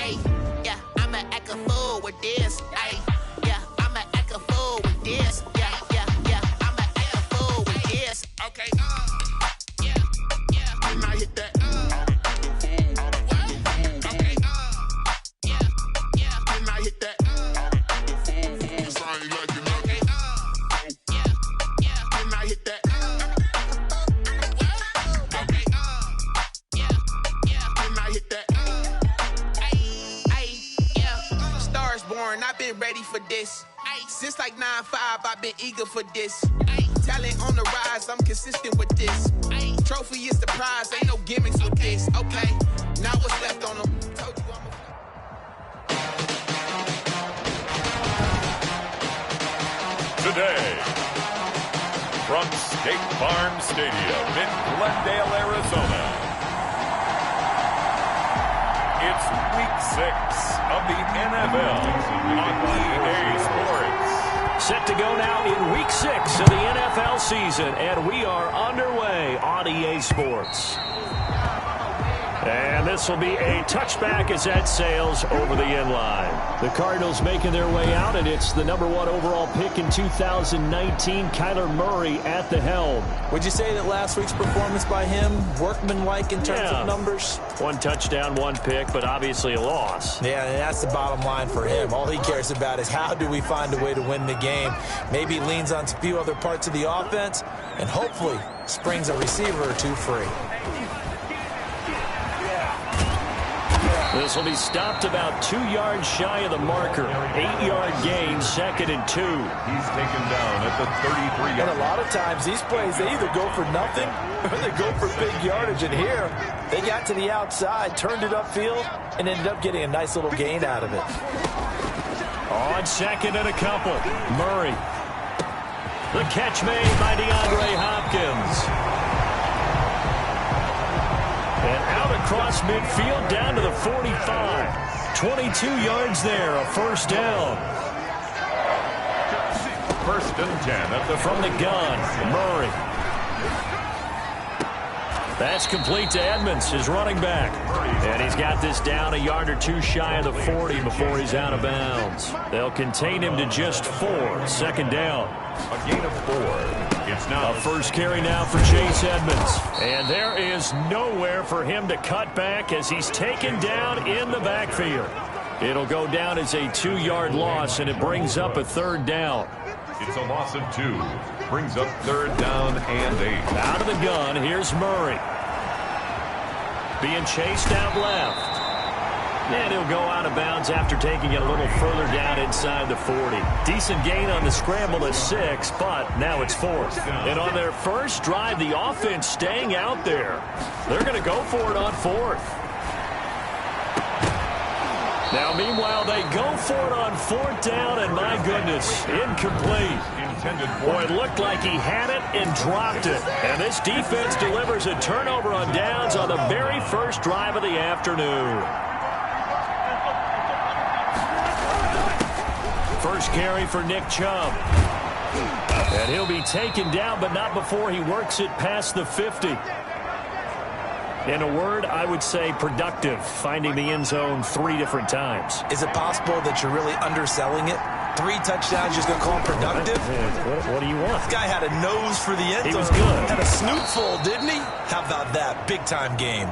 Ay, yeah, I'ma act a fool with this. Ay, yeah, I'ma act a fool with this. Yeah, yeah, yeah, I'ma act a fool with this. Okay, yeah, yeah. When I hit that, okay, yeah, yeah. When I hit that, I've been ready for this. Since like 9-5, I've been eager for this. Talent on the rise, I'm consistent with this. Trophy is the prize, ain't no gimmicks with this. Okay, now what's left on them? Told you Today, from State Farm Stadium in Glendale, Arizona, it's Week 6 of the NFL on EA Sports. Set to go now in Week 6 of the NFL season, and we are underway on EA Sports. And this will be a touchback as that sails over the end line. The Cardinals making their way out, and it's the #1 overall pick in 2019, Kyler Murray at the helm. Would you say that last week's performance by him, workmanlike in terms of numbers? 1 touchdown, 1 pick, but obviously a loss. Yeah, and that's the bottom line for him. All he cares about is how do we find a way to win the game. Maybe leans on a few other parts of the offense, and hopefully springs a receiver or two free. This will be stopped about 2 yards shy of the marker. 8-yard gain, 2nd and 2. He's taken down at the 33-yard. And a lot of times these plays, they either go for nothing or they go for big yardage. And here, they got to the outside, turned it upfield, and ended up getting a nice little gain out of it. On 2nd and a couple, Murray. The catch made by DeAndre Hopkins. And out across midfield down to the 45. 22 yards there, a first down. 1st and 10 from the gun, Murray. That's complete to Edmonds, his running back. And he's got this down a yard or 2 shy of the 40 before he's out of bounds. They'll contain him to just 4, 2nd down. A gain of 4. It's now a first carry now for Chase Edmonds. And there is nowhere for him to cut back as he's taken down in the backfield. It'll go down as a 2-yard loss, and it brings up a 3rd down. It's a loss of 2. Brings up 3rd down and 8. Out of the gun, here's Murray. Being chased out left. And he'll go out of bounds after taking it a little further down inside the 40. Decent gain on the scramble to 6, but now it's 4th. And on their first drive, the offense staying out there. They're going to go for it on 4th. Now, meanwhile, they go for it on 4th down, and my goodness, incomplete. Boy, it looked like he had it and dropped it. And this defense delivers a turnover on downs on the very first drive of the afternoon. First carry for Nick Chubb. And he'll be taken down, but not before he works it past the 50. In a word, I would say productive, finding the end zone 3 different times. Is it possible that you're really underselling it? 3 touchdowns, just going to call him productive? What do you want? This guy had a nose for the end zone. He was good. Had a snootful, didn't he? How about that? Big-time game.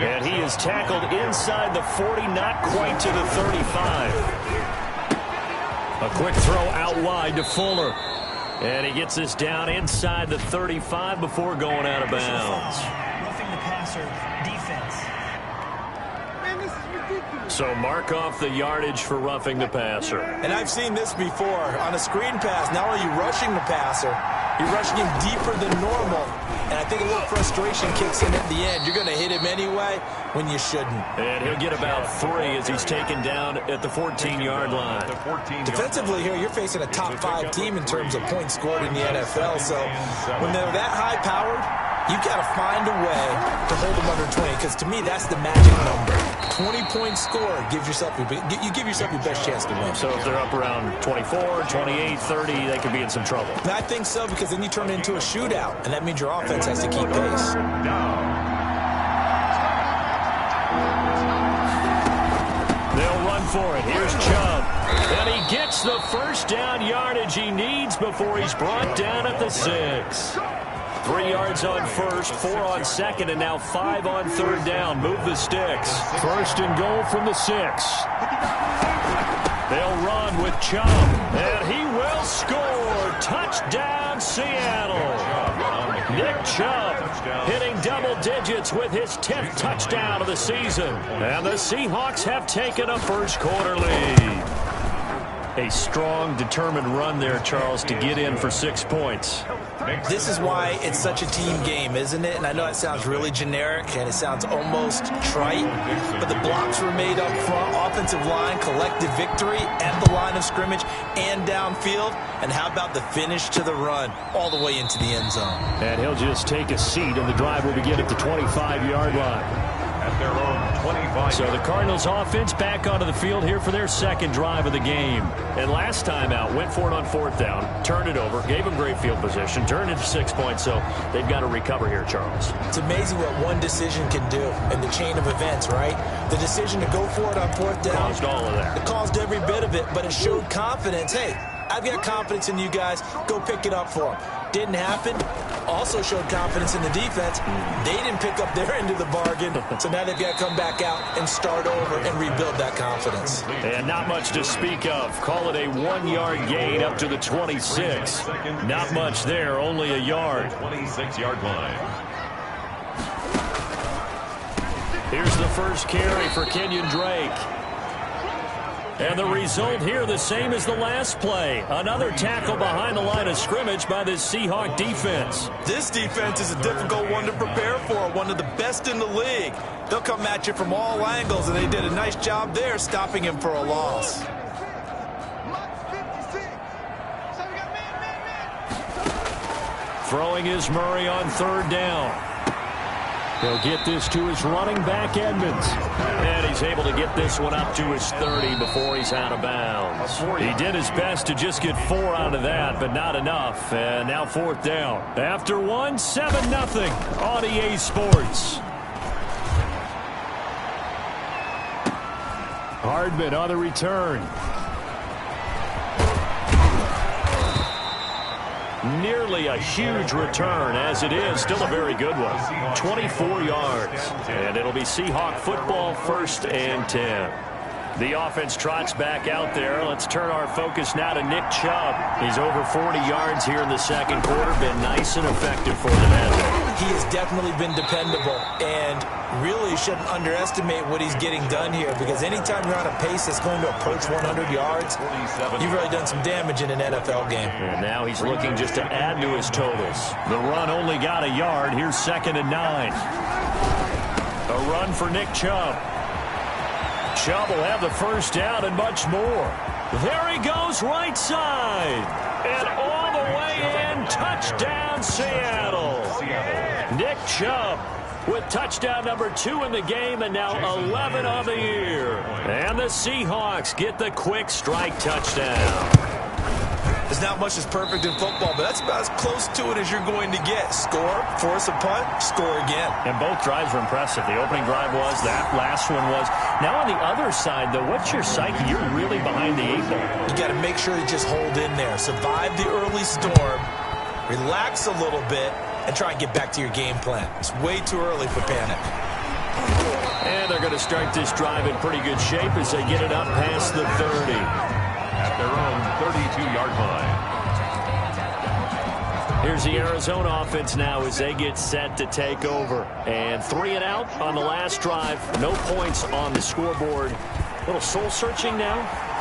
And he is tackled inside the 40, not quite to the 35. A quick throw out wide to Fuller. And he gets this down inside the 35 before going out of bounds. Roughing the passer defense. So mark off the yardage for roughing the passer. And I've seen this before. On a screen pass, not only are you rushing the passer, you're rushing him deeper than normal. And I think a little frustration kicks in at the end. You're going to hit him anyway when you shouldn't. And he'll get about 3 as he's taken down at the 14-yard line. Defensively here, you're facing a top 5 team in terms of points scored in the NFL. So when they're that high-powered, you've got to find a way to hold them under 20, because to me, that's the magic number. 20-point score gives yourself you give yourself your best chance to win. So if they're up around 24, 28, 30, they could be in some trouble. And I think so, because then you turn it into a shootout, and that means your offense has to keep pace. for it. Here's Chubb. And he gets the first down yardage he needs before he's brought down at the 6. 3 yards on first, 4 on second, and now 5 on third down. Move the sticks. First and goal from the 6. They'll run with Chubb, and he will score. Touchdown, Seattle. Nick Chubb hitting double digits with his 10th touchdown of the season. And the Seahawks have taken a first quarter lead. A strong, determined run there, Charles, to get in for 6 points. This is why it's such a team game, isn't it? And I know it sounds really generic and it sounds almost trite, but the blocks were made up front, offensive line, collective victory at the line of scrimmage and downfield. And how about the finish to the run all the way into the end zone? And he'll just take a seat, and the drive will begin at the 25-yard line. At their own 25. So the Cardinals offense back onto the field here for their second drive of the game. And last time out, went for it on 4th down, turned it over, gave them great field position, turned it to 6 points, so they've got to recover here, Charles. It's amazing what one decision can do in the chain of events, right? The decision to go for it on 4th down. Caused all of that. It caused every bit of it, but it showed confidence. Hey, I've got confidence in you guys. Go pick it up for them. Didn't happen. Also showed confidence in the defense. They didn't pick up their end of the bargain, so now they've got to come back out and start over and rebuild that confidence. And not much to speak of. Call it a 1-yard gain up to the 26. Not much there, only a yard. 26-yard line. Here's the first carry for Kenyon Drake. And the result here the same as the last play. Another tackle behind the line of scrimmage by this Seahawk defense. This defense is a difficult one to prepare for, one of the best in the league. They'll come at you from all angles, and they did a nice job there stopping him for a loss. Throwing is Murray on 3rd down. He'll get this to his running back, Edmonds. And he's able to get this one up to his 30 before he's out of bounds. He did his best to just get 4 out of that, but not enough. And now 4th down. After 1, 7-0 on EA Sports. Hardman on the return. Nearly a huge return, as it is still a very good one. 24 yards. And it'll be Seahawk football, 1st and 10. The offense trots back out there. Let's turn our focus now to Nick Chubb. He's over 40 yards here in the second quarter. Been nice and effective for them, hasn't he? He has definitely been dependable, and really shouldn't underestimate what he's getting done here, because anytime you're on a pace that's going to approach 100 yards, you've really done some damage in an NFL game. And now he's looking just to add to his totals. The run only got a yard. Here's 2nd and 9. A run for Nick Chubb. Chubb will have the first down and much more. There he goes, right side. And all the way in, touchdown Seattle. Nick Chubb with touchdown number 2 in the game, and now 11 on the year. And the Seahawks get the quick strike touchdown. There's not much that's perfect in football, but that's about as close to it as you're going to get. Score, force a punt, score again. And both drives were impressive. The opening drive was, that last one was. Now on the other side, though, what's your psyche? You're really behind the 8 ball. You got to make sure you just hold in there. Survive the early storm, relax a little bit, and try and get back to your game plan. It's way too early for panic. And they're going to start this drive in pretty good shape as they get it up past the 30. At their own 32-yard line. Here's the Arizona offense now as they get set to take over. And 3 and out on the last drive. No points on the scoreboard. A little soul-searching now?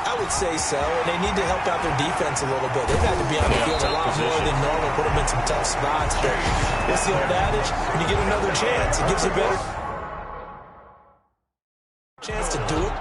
I would say so, and they need to help out their defense a little bit. They've had to be on the field a lot more than normal, put them in some tough spots. But it's the old adage, when you get another chance, it gives you a better chance to do it.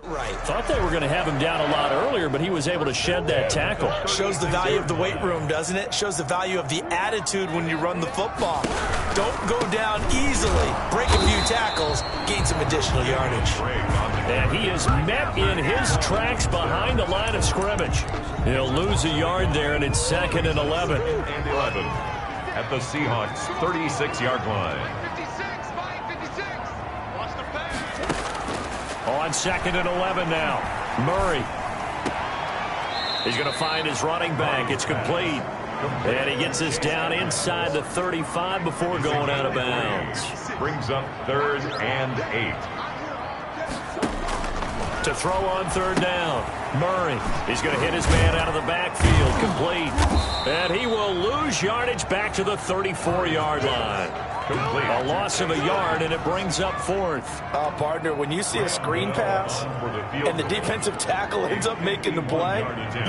Right. Thought they were going to have him down a lot earlier, but he was able to shed that tackle. Shows the value of the weight room, doesn't it? Shows the value of the attitude when you run the football. Don't go down easily. Break a few tackles, gain some additional yardage. And he is met in his tracks behind the line of scrimmage. He'll lose a yard there, and it's 2nd and 11. And 11 at the Seahawks' 36-yard line. On 2nd and 11 now. Murray. He's going to find his running back. It's complete. And he gets us down inside the 35 before going out of bounds. Brings up 3rd and 8. To throw on 3rd down. Murray. He's going to hit his man out of the backfield. Complete. And he will lose yardage back to the 34-yard line. Complete. A loss of a yard, and it brings up 4th. Partner, when you see a screen pass and the defensive tackle ends up making the play,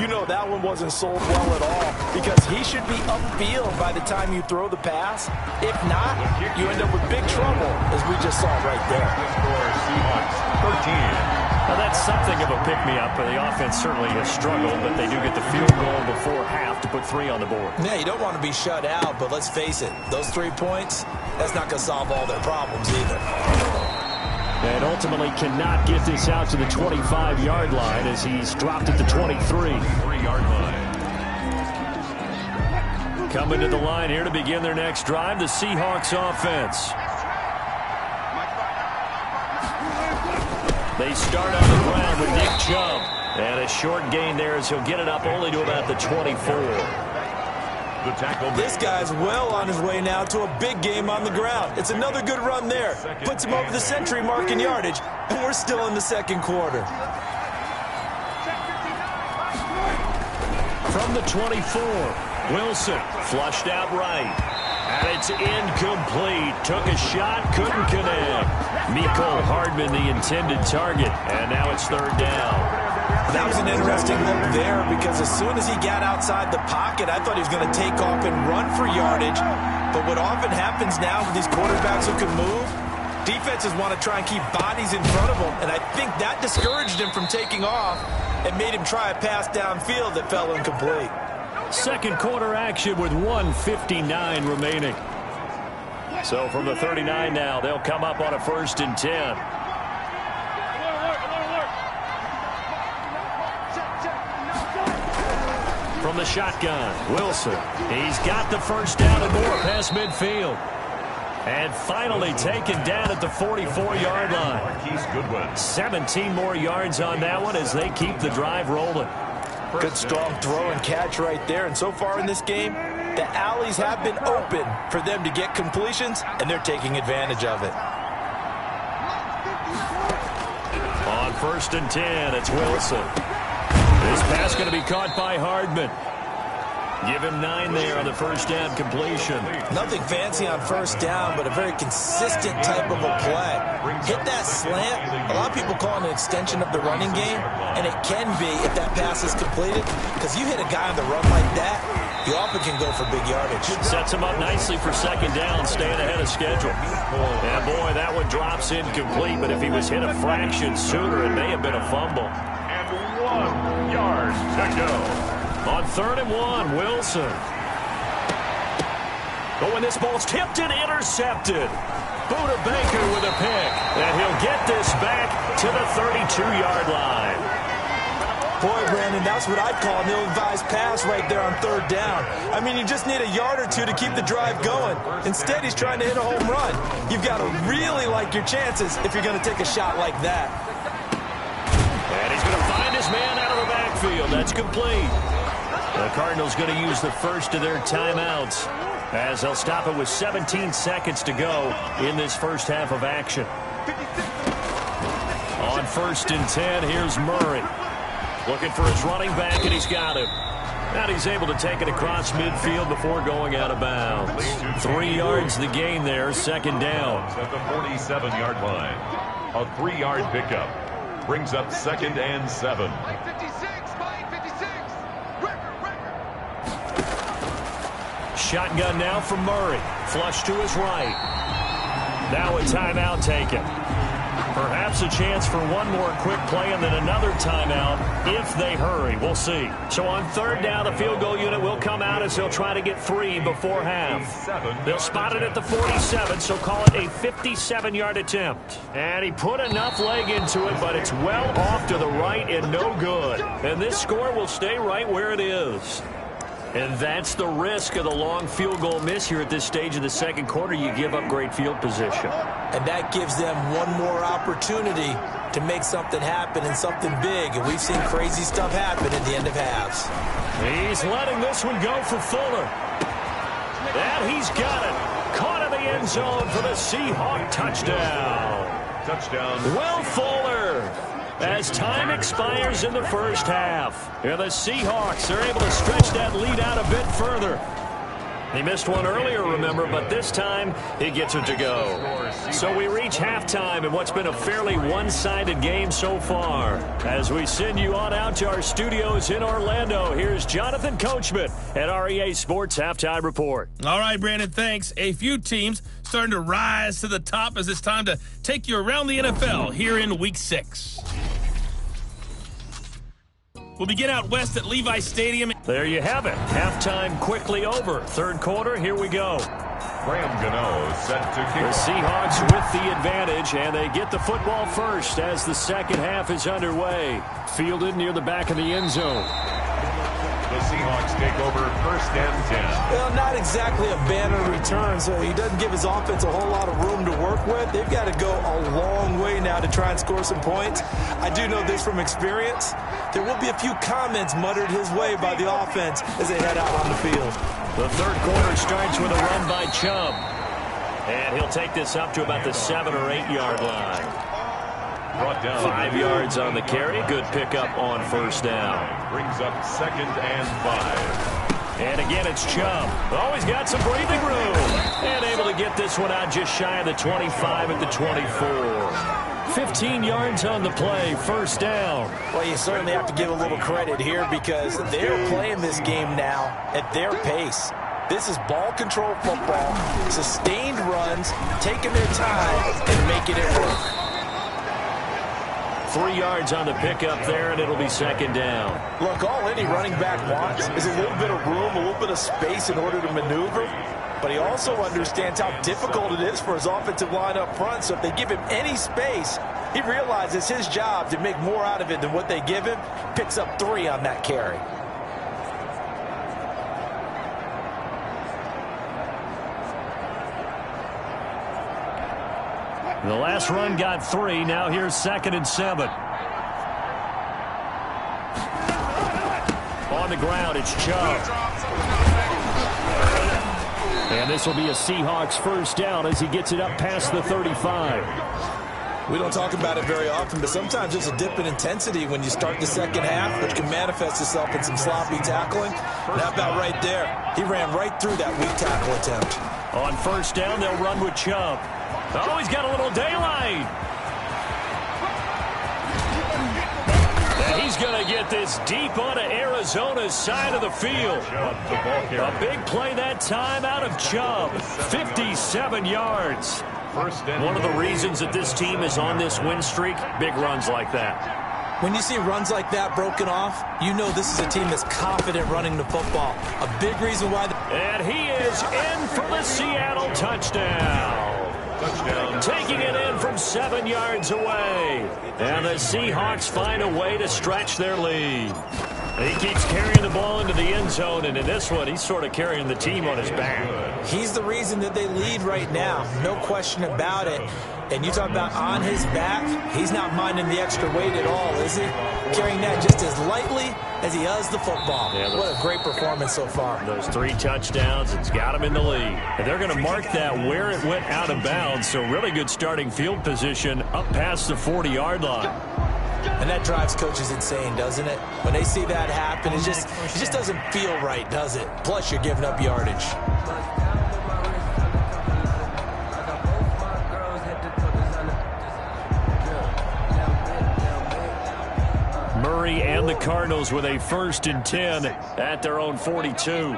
you know that one wasn't sold well at all because he should be upfield by the time you throw the pass. If not, you end up with big trouble, as we just saw right there. Seahawks 13. Well, that's something of a pick-me-up. The offense certainly has struggled, but they do get the field goal before half to put 3 on the board. Yeah, you don't want to be shut out, but let's face it, those 3 points, that's not going to solve all their problems either. And ultimately cannot get this out to the 25-yard line as he's dropped at the 23. 3-yard line. Coming to the line here to begin their next drive, the Seahawks offense. They start on the ground with Nick Chubb. And a short gain there as he'll get it up only to about the 24. The tackle. This guy's well on his way now to a big game on the ground. It's another good run there. Puts him over the century mark in yardage, and we're still in the 2nd quarter. From the 24, Wilson flushed out right. And it's incomplete. Took a shot, couldn't connect. Mecole Hardman, the intended target. And now it's 3rd down. That was an interesting look there because as soon as he got outside the pocket, I thought he was going to take off and run for yardage. But what often happens now with these quarterbacks who can move, defenses want to try and keep bodies in front of them. And I think that discouraged him from taking off and made him try a pass downfield that fell incomplete. 2nd quarter action with 1:59 remaining. So from the 39 now, they'll come up on a 1st and 10. From the shotgun, Wilson. He's got the 1st down and more past midfield. And finally taken down at the 44-yard line. 17 more yards on that one as they keep the drive rolling. Good strong throw and catch right there. And so far in this game, the alleys have been open for them to get completions, and they're taking advantage of it. On 1st and 10, it's Wilson. This pass going to be caught by Hardman. Give him 9 there on the 1st down completion. Nothing fancy on 1st down, but a very consistent type of a play. Hit that slant. A lot of people call it an extension of the running game, and it can be if that pass is completed, because you hit a guy on the run like that, you often can go for big yardage. Sets him up nicely for 2nd down, staying ahead of schedule. And boy, that one drops incomplete, but if he was hit a fraction sooner, it may have been a fumble. And 1 yard to go. On 3rd and 1, Wilson. Oh, and this ball's tipped and intercepted. Buda Baker with a pick. And he'll get this back to the 32-yard line. Boy, Brandon, that's what I'd call an ill-advised pass right there on 3rd down. I mean, you just need a yard or 2 to keep the drive going. Instead, he's trying to hit a home run. You've got to really like your chances if you're going to take a shot like that. And he's going to find his man out of the backfield. That's complete. The Cardinals going to use the first of their timeouts as they'll stop it with 17 seconds to go in this first half of action. On 1st and 10, here's Murray. Looking for his running back, and he's got him. And he's able to take it across midfield before going out of bounds. 3 yards the gain there, 2nd down. At the 47-yard line. A 3-yard pickup. Brings up 2nd and 7. Shotgun now from Murray. Flush to his right. Now a timeout taken. Perhaps a chance for one more quick play and then another timeout if they hurry. We'll see. So on third down, the field goal unit will come out as they'll try to get 3 before half. They'll spot it at the 47, so call it a 57-yard attempt. And he put enough leg into it, but it's well off to the right and no good. And this score will stay right where it is. And that's the risk of the long field goal miss here at this stage of the second quarter. You give up great field position. And that gives them one more opportunity to make something happen and something big. And we've seen crazy stuff happen at the end of halves. He's letting this one go for Fuller. And he's got it. Caught in the end zone for the Seahawk touchdown. Touchdown. Will Fuller. As time expires in the first half. And the Seahawks are able to stretch that lead out a bit further. He missed one earlier, remember, but this time he gets it to go. So we reach halftime in what's been a fairly one-sided game so far. As we send you on out to our studios in Orlando, here's Jonathan Coachman at REA Sports Halftime Report. All right, Brandon, thanks. A few teams starting to rise to the top as it's time to take you around the NFL here in Week 6. We'll begin out west at Levi Stadium. There you have it. Halftime quickly over. Third quarter, here we go. Graham Gano set to kick The off. Seahawks with the advantage, and they get the football first as the second half is underway. Fielded near the back of the end zone. The Seahawks take over first and 10. Well, not exactly a banner return, so he doesn't give his offense a whole lot of room to work with. They've got to go a long way now to try and score some points. I do know this from experience. There will be a few comments muttered his way by the offense as they head out on the field. The third quarter starts with a run by Chubb. And he'll take this up to about the 7 or 8 yard line. Brought down 5 yards on the carry. Good pickup on first down. Brings up second and 5. And again, it's Chubb. Always got some breathing room. And able to get this one out just shy of the 25 at the 24. 15 yards on the play, first down. Well, you certainly have to give a little credit here because they're playing this game now at their pace. This is ball control football, sustained runs, taking their time and making it work. 3 yards on the pickup there, and it'll be second down. Look, all any running back wants is a little bit of room, a little bit of space in order to maneuver. But he also understands how difficult it is for his offensive line up front. So if they give him any space, he realizes his job to make more out of it than what they give him. Picks up 3 on that carry. The last run got 3. Now here's second and 7. On the ground, it's Chubb. And this will be a Seahawks first down as he gets it up past the 35. We don't talk about it very often, but sometimes there's a dip in intensity when you start the second half, which can manifest itself in some sloppy tackling. And how about right there? He ran right through that weak tackle attempt. On first down, they'll run with Chubb. Oh, he's got a little daylight. And he's going to get this deep onto Arizona's side of the field. A big play that time out of Chubb. 57 yards. One of the reasons that this team is on this win streak, big runs like that. When you see runs like that broken off, you know this is a team that's confident running the football. A big reason why. And he is in for the Seattle touchdown. Taking it in from 7 yards away. And the Seahawks find a way to stretch their lead. He keeps carrying the ball into the end zone, and in this one, he's sort of carrying the team on his back. He's the reason that they lead right now. No question about it. And you talk about on his back, he's not minding the extra weight at all, is he? Carrying that just as lightly as he does the football. Yeah, what a great performance so far. Those 3 touchdowns, it's got him in the lead. And they're going to mark that where it went out of bounds, so really good starting field position up past the 40-yard line. And that drives coaches insane, doesn't it? When they see that happen, it just doesn't feel right, does it? Plus, you're giving up yardage. Murray and the Cardinals with a 1st and 10 at their own 42.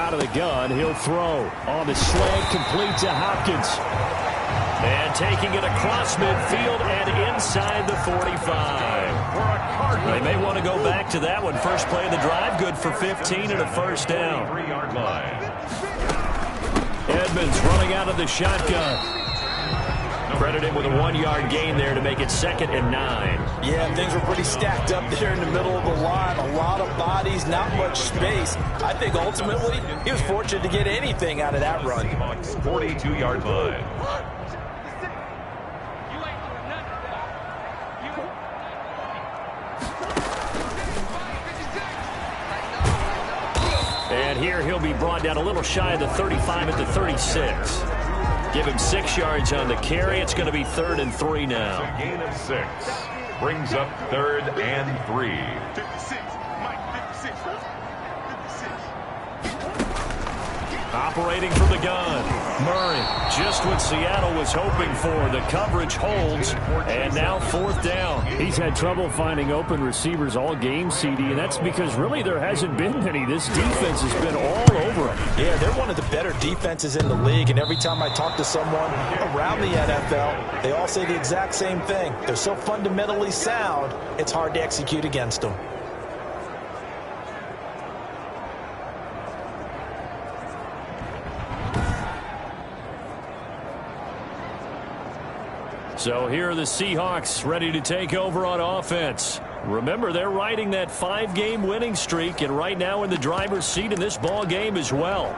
out of the gun. He'll throw. On the slant, complete to Hopkins. And taking it across midfield and inside the 45. They may want to go back to that one. First play of the drive, good for 15 and a first down. 3-yard line. Edmonds running out of the shotgun. Credit him with a 1-yard gain there to make it 2nd and 9. Yeah, things were pretty stacked up there in the middle of the line. A lot of bodies, not much space. I think ultimately he was fortunate to get anything out of that run. 42-yard line. And here he'll be brought down a little shy of the 35 at the 36. Give him 6 yards on the carry. It's going to be 3rd and 3 now. A gain of 6. Brings up 3rd and 3. 56. Mike, 56. 56. Operating from the gun. Murray, just what Seattle was hoping for. The coverage holds, and now 4th down. He's had trouble finding open receivers all game, CD, and that's because really there hasn't been many. This defense has been all over him. Yeah, they're one of the better defenses in the league, and every time I talk to someone around the NFL, they all say the exact same thing. They're so fundamentally sound, it's hard to execute against them. So here are the Seahawks ready to take over on offense. Remember, they're riding that 5-game winning streak, and right now in the driver's seat in this ball game as well.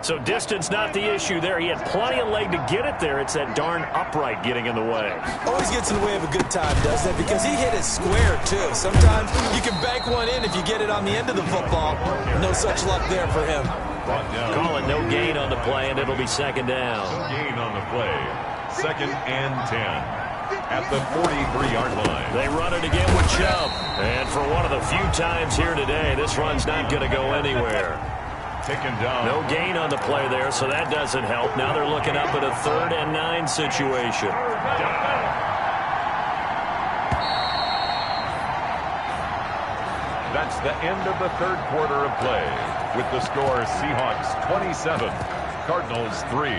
So distance not the issue there. He had plenty of leg to get it there. It's that darn upright getting in the way. Always gets in the way of a good time, doesn't it? Because he hit it square, too. Sometimes you can bank one in if you get it on the end of the football. No such luck there for him. Call it no gain on the play, and it'll be 2nd down. No gain on the play. 2nd and 10 at the 43-yard line. They run it again with Chubb. And for one of the few times here today, this run's not going to go anywhere. Taken down. No gain on the play there, so that doesn't help. Now they're looking up at a 3rd and 9 situation. That's the end of the 3rd quarter of play. With the score, Seahawks 27, Cardinals 3.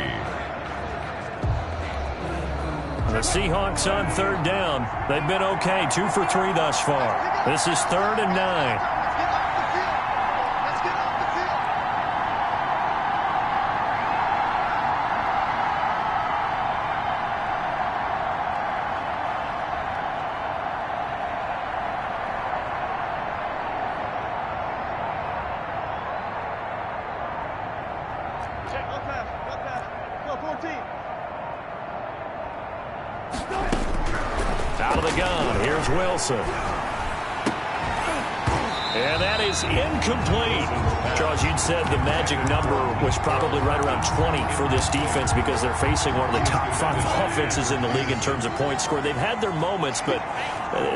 The Seahawks on 3rd down. They've been okay, 2 for 3 thus far. This is 3rd and 9. Out of the gun, here's Wilson. And that is incomplete. Charles, you'd said the magic number was probably right around 20 for this defense because they're facing one of the top 5 offenses in the league in terms of points scored. They've had their moments, but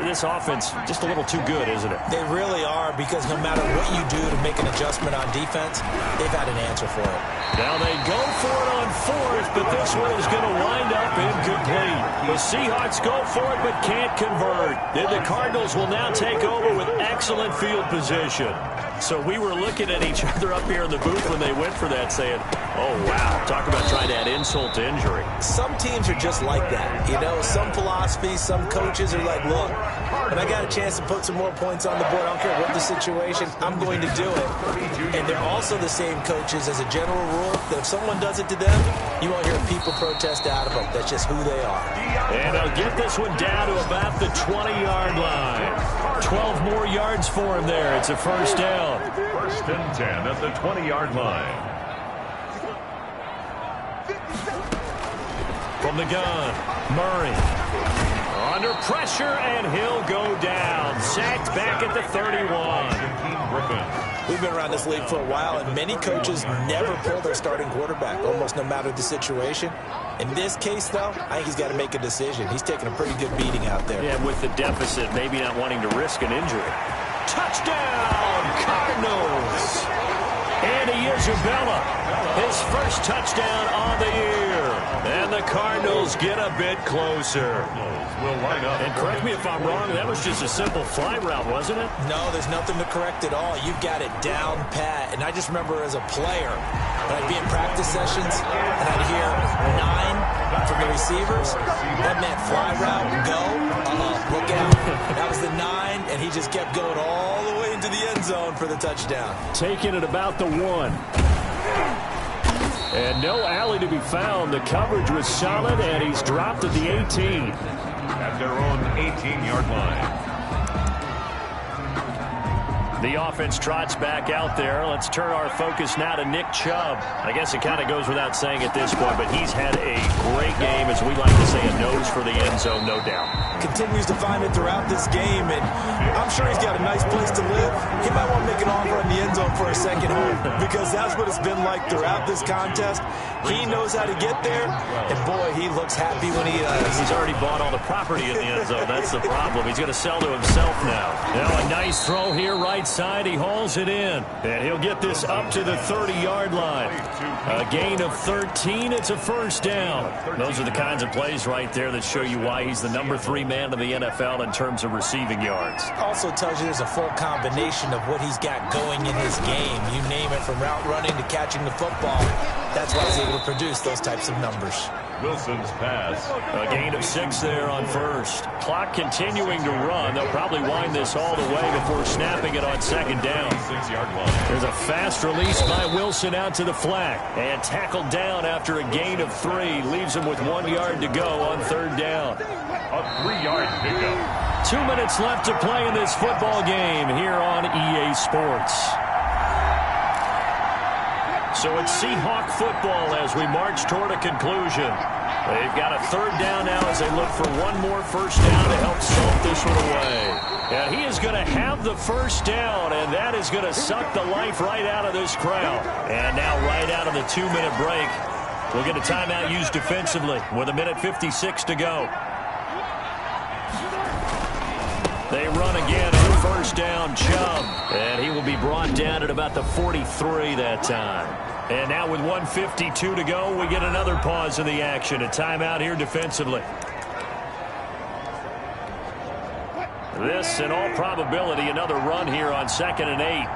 this offense just a little too good, isn't it? They really are, because no matter what you do to make an adjustment on defense, they've had an answer for it. Now they go for it on 4th, but this one is going to wind up incomplete. The Seahawks go for it but can't convert. Then the Cardinals will now take over with excellent field position. So we were looking at each other up here in the booth when they went for that saying, oh, wow, talk about trying to add insult to injury. Some teams are just like that. You know, some philosophies, some coaches are like, look, when I got a chance to put some more points on the board, I don't care what the situation, I'm going to do it. And they're also the same coaches as a general rule that if someone does it to them, you won't hear people protest out of them. That's just who they are. And they'll get this one down to about the 20-yard line. 12 more yards for him there. It's a first down. 1st and 10 at the 20-yard line. From the gun, Murray. Under pressure, and he'll go down. Sacked back at the 31. We've been around this league for a while, and many coaches never pull their starting quarterback, almost no matter the situation. In this case, though, I think he's got to make a decision. He's taking a pretty good beating out there. Yeah, with the deficit, maybe not wanting to risk an injury. Touchdown, Cardinals! Andy Isabella, his first touchdown on the year. And the Cardinals get a bit closer. Will line up. And correct me if I'm wrong, that was just a simple fly route, wasn't it? No, there's nothing to correct at all. You've got it down pat. And I just remember as a player, when I'd be in practice sessions and I'd hear 9 from the receivers, that meant fly route, go, look out. That was the 9, and he just kept going all the way into the end zone for the touchdown. Taking it about the 1. And no alley to be found. The coverage was solid, and he's dropped at the 18. At their own 18-yard line. The offense trots back out there. Let's turn our focus now to Nick Chubb. I guess it kind of goes without saying at this point, but he's had a great game, as we like to say, a nose for the end zone, no doubt. Continues to find it throughout this game, and I'm sure he's got a nice place to live. He might want to make an offer in the end zone for a second home, because that's what it's been like throughout this contest. He knows how to get there, and boy, he looks happy when he does. He's already bought all the property in the end zone. That's the problem. He's going to sell to himself now. Now a nice throw here, right side. He hauls it in, and he'll get this up to the 30-yard line. A gain of 13. It's a first down. Those are the kinds of plays right there that show you why he's the number 3 man in the NFL in terms of receiving yards. Also tells you there's a full combination of what he's got going in his game. You name it, from route running to catching the football. That's why he's able to produce those types of numbers. Wilson's pass. A gain of 6 there on first. Clock continuing to run. They'll probably wind this all the way before snapping it on second down. 6-yard line. There's a fast release by Wilson out to the flat. And tackled down after a gain of 3. Leaves him with 1 yard to go on third down. A 3-yard pickup. 2 minutes left to play in this football game here on EA Sports. So it's Seahawk football as we march toward a conclusion. They've got a third down now as they look for one more first down to help salt this one away. And he is going to have the first down, and that is going to suck the life right out of this crowd. And now right out of the 2-minute break, we'll get a timeout used defensively with 1:56 to go. They run again on first down, Chubb. And he will be brought down at about the 43 that time. And now with 1:52 to go, we get another pause in the action. A timeout here defensively. This, in all probability, another run here on 2nd and 8.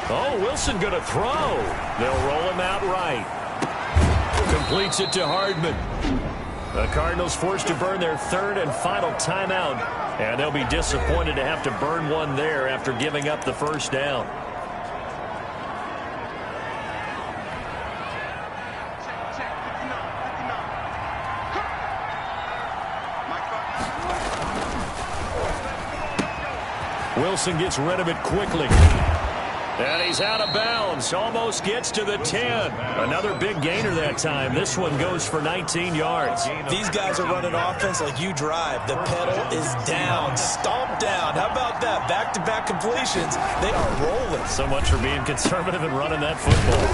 Oh, Wilson going to throw. They'll roll him out right. Completes it to Hardman. The Cardinals forced to burn their third and final timeout, and they'll be disappointed to have to burn one there after giving up the first down. Wilson gets rid of it quickly. And he's out of bounds. Almost gets to the 10. Another big gainer that time. This one goes for 19 yards. These guys are running offense like you drive. The pedal is down. Stomp down. How about that? Back-to-back completions. They are rolling. So much for being conservative and running that football.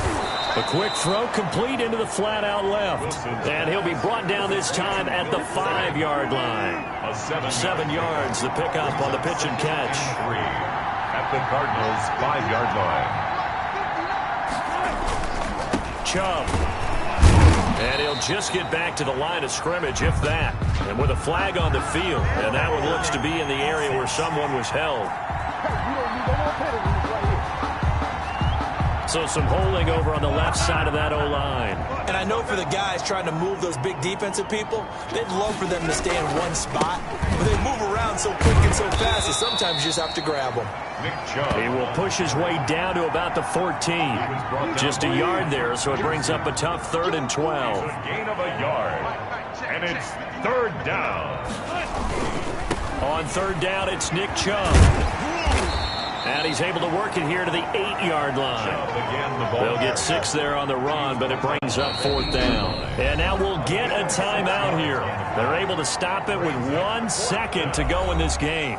A quick throw complete into the flat out left. And he'll be brought down this time at the 5-yard line. 7 yards, the pickup on the pitch and catch. At the Cardinals' 5-yard line. Chubb. And he'll just get back to the line of scrimmage, if that. And with a flag on the field. And that one looks to be in the area where someone was held. So some holding over on the left side of that O-line. And I know for the guys trying to move those big defensive people, they'd love for them to stay in one spot. But they move around so quick and so fast that sometimes you just have to grab them. He will push his way down to about the 14. Just a yard there, so it brings up a tough 3rd and 12. A gain of a yard. And it's 3rd down. On 3rd down, it's Nick Chubb. And he's able to work it here to the 8-yard line. They'll get 6 there on the run, but it brings up 4th down. And now we'll get a timeout here. They're able to stop it with 1 second to go in this game.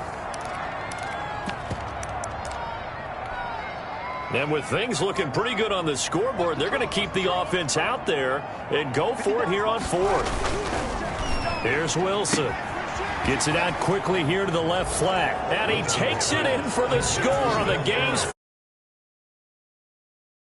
And with things looking pretty good on the scoreboard, they're going to keep the offense out there and go for it here on 4th. Here's Wilson. Gets it out quickly here to the left flat. And he takes it in for the score on the game's